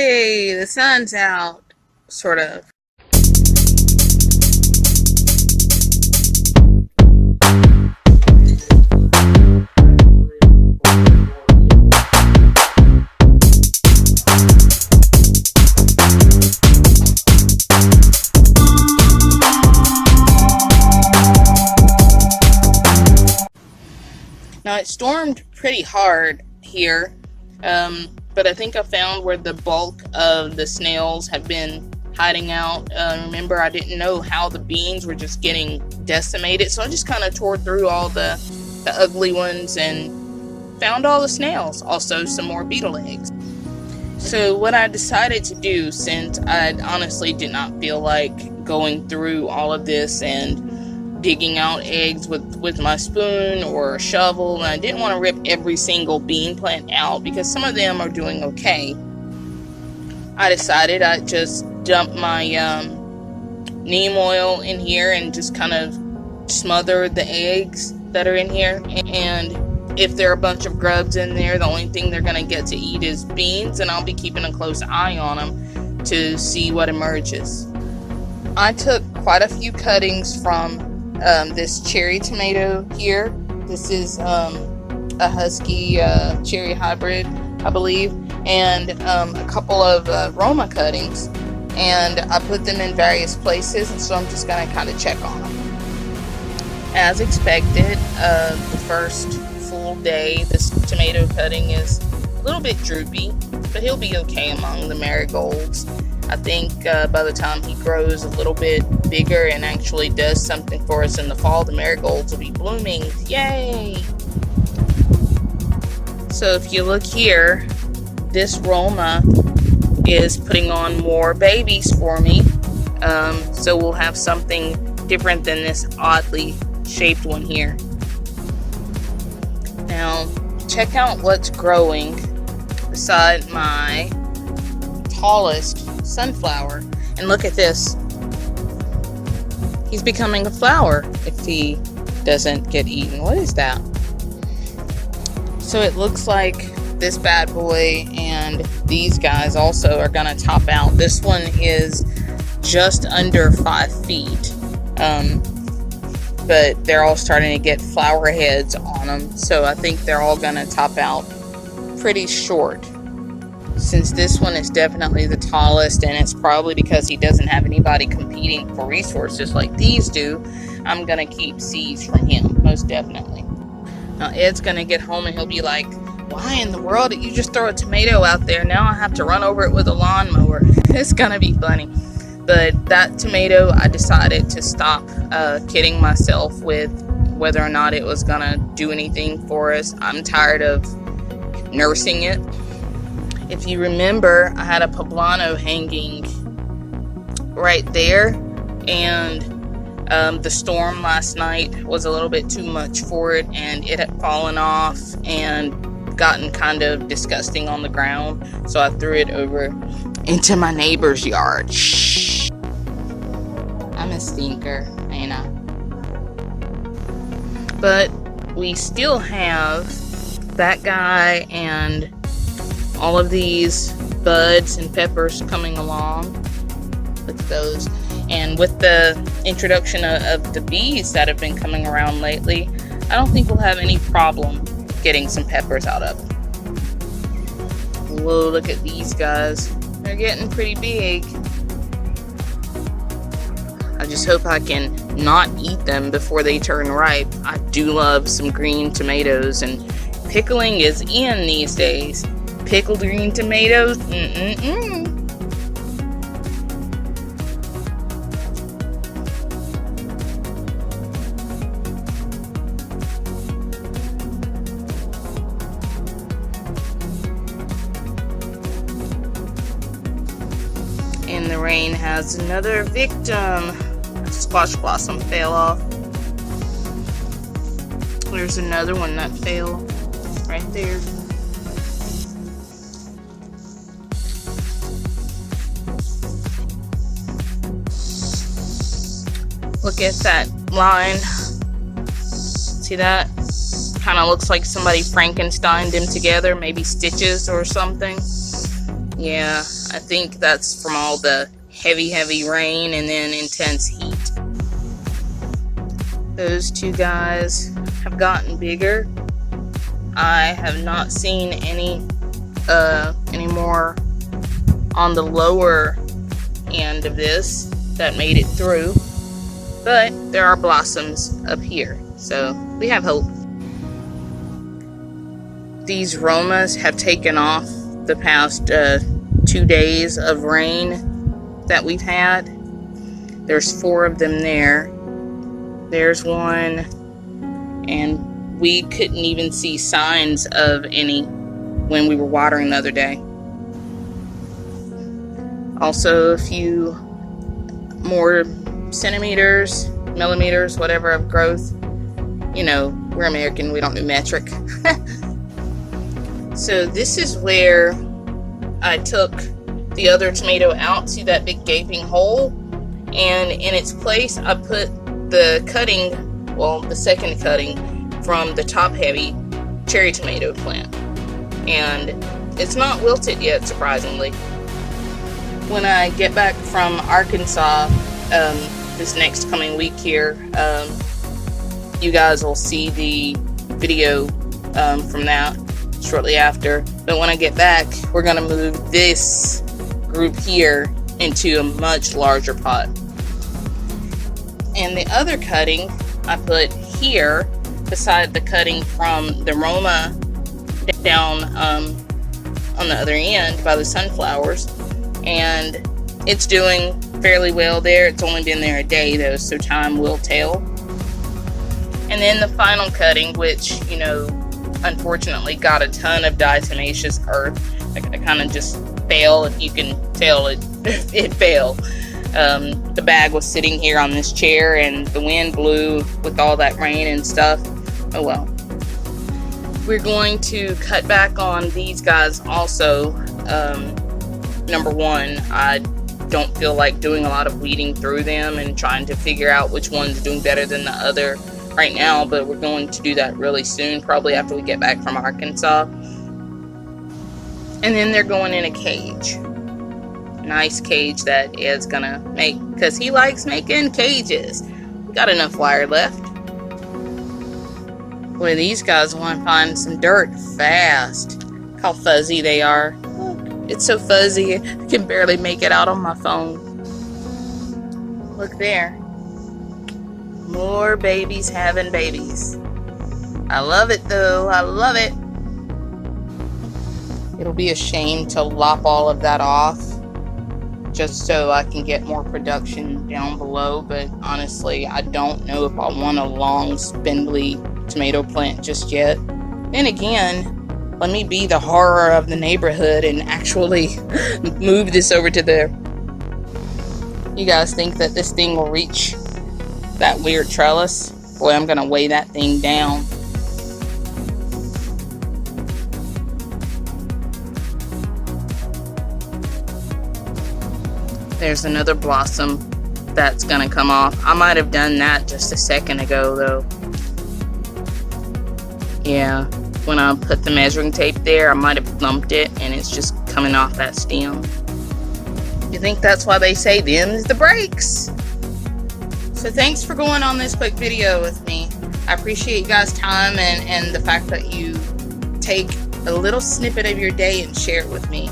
Yay, the sun's out, sort of. Now, it stormed pretty hard here, but I think I found where the bulk of the snails have been hiding out. Remember, I didn't know how the beans were just getting decimated, so I just kind of tore through all the ugly ones and found all the snails. Also, some more beetle eggs. So what I decided to do, since I honestly did not feel like going through all of this and digging out eggs with my spoon or a shovel, and I didn't want to rip every single bean plant out because some of them are doing okay, I decided I'd just dump my neem oil in here and just kind of smother the eggs that are in here. And if there are a bunch of grubs in there, the only thing they're going to get to eat is beans, and I'll be keeping a close eye on them to see what emerges. I took quite a few cuttings from this cherry tomato here. This is a husky cherry hybrid, I believe, and a couple of Roma cuttings, and I put them in various places, and so I'm just going to kind of check on them. As expected, the first full day, this tomato cutting is a little bit droopy, but he'll be okay among the marigolds. I think by the time he grows a little bit bigger and actually does something for us in the fall, the marigolds will be blooming. Yay! So if you look here, this Roma is putting on more babies for me. So we'll have something different than this oddly shaped one here. Now, check out what's growing beside my tallest sunflower, and look at this. He's becoming a flower if he doesn't get eaten. What is that? So it looks like this bad boy and these guys also are gonna top out. This one is just under 5 feet, but they're all starting to get flower heads on them, so I think they're all gonna top out pretty short. Since this one is definitely the tallest, and it's probably because he doesn't have anybody competing for resources like these do, I'm gonna keep seeds from him, most definitely. Now Ed's gonna get home and he'll be like, why in the world did you just throw a tomato out there? Now I have to run over it with a lawnmower. It's gonna be funny. But that tomato, I decided to stop kidding myself with whether or not it was gonna do anything for us. I'm tired of nursing it. If you remember, I had a poblano hanging right there, and the storm last night was a little bit too much for it, and it had fallen off and gotten kind of disgusting on the ground, so I threw it over into my neighbor's yard. Shh. I'm a stinker, ain't I? But we still have that guy and all of these buds and peppers coming along. Look at those. And with the introduction of the bees that have been coming around lately, I don't think we'll have any problem getting some peppers out of them. Whoa, look at these guys. They're getting pretty big. I just hope I can not eat them before they turn ripe. I do love some green tomatoes, and pickling is in these days. Pickled green tomatoes, And the rain has another victim. A squash blossom fell off. There's another one that fell right there. Look at that line. See that? Kind of looks like somebody Frankensteined them together, maybe stitches or something. Yeah, I think that's from all the heavy rain and then intense heat. Those two guys have gotten bigger. I have not seen any more on the lower end of this that made it through, but there are blossoms up here, so we have hope. These Romas have taken off the past 2 days of rain that we've had. There's 4 of them there. There's one, and we couldn't even see signs of any when we were watering the other day. Also, a few more centimeters, millimeters, whatever, of growth. You know, we're American, we don't do metric. So this is where I took the other tomato out. See that big gaping hole? And in its place, I put the cutting, well, the second cutting from the top heavy cherry tomato plant. And it's not wilted yet, surprisingly. When I get back from Arkansas this next coming week here, you guys will see the video from that shortly after. But when I get back, we're going to move this group here into a much larger pot. And the other cutting I put here beside the cutting from the Roma down on the other end by the sunflowers, and it's doing fairly well there. It's only been there a day though, so time will tell. And then the final cutting, which, you know, unfortunately got a ton of diatomaceous earth. I kind of just fell. If you can tell, it fell. The bag was sitting here on this chair and the wind blew with all that rain and stuff. Oh well. We're going to cut back on these guys also. Number one, I don't feel like doing a lot of weeding through them and trying to figure out which one's doing better than the other right now, but we're going to do that really soon, probably after we get back from Arkansas. And then they're going in a cage. Nice cage that Ed's gonna make, because he likes making cages. We got enough wire left. Boy, these guys want to find some dirt fast. Look how fuzzy they are. Look, it's so fuzzy, I can barely make it out on my phone. Look there. More babies having babies. I love it though, I love it. It'll be a shame to lop all of that off just so I can get more production down below, but honestly, I don't know if I want a long, spindly tomato plant just yet. Then again, let me be the horror of the neighborhood and actually move this over to there. You guys think that this thing will reach that weird trellis? Boy, I'm gonna weigh that thing down. There's another blossom that's gonna come off. I might have done that just a second ago though. Yeah, when I put the measuring tape there, I might have thumped it and it's just coming off that stem. You think that's why they say them's the breaks? So thanks for going on this quick video with me. I appreciate you guys' time and the fact that you take a little snippet of your day and share it with me.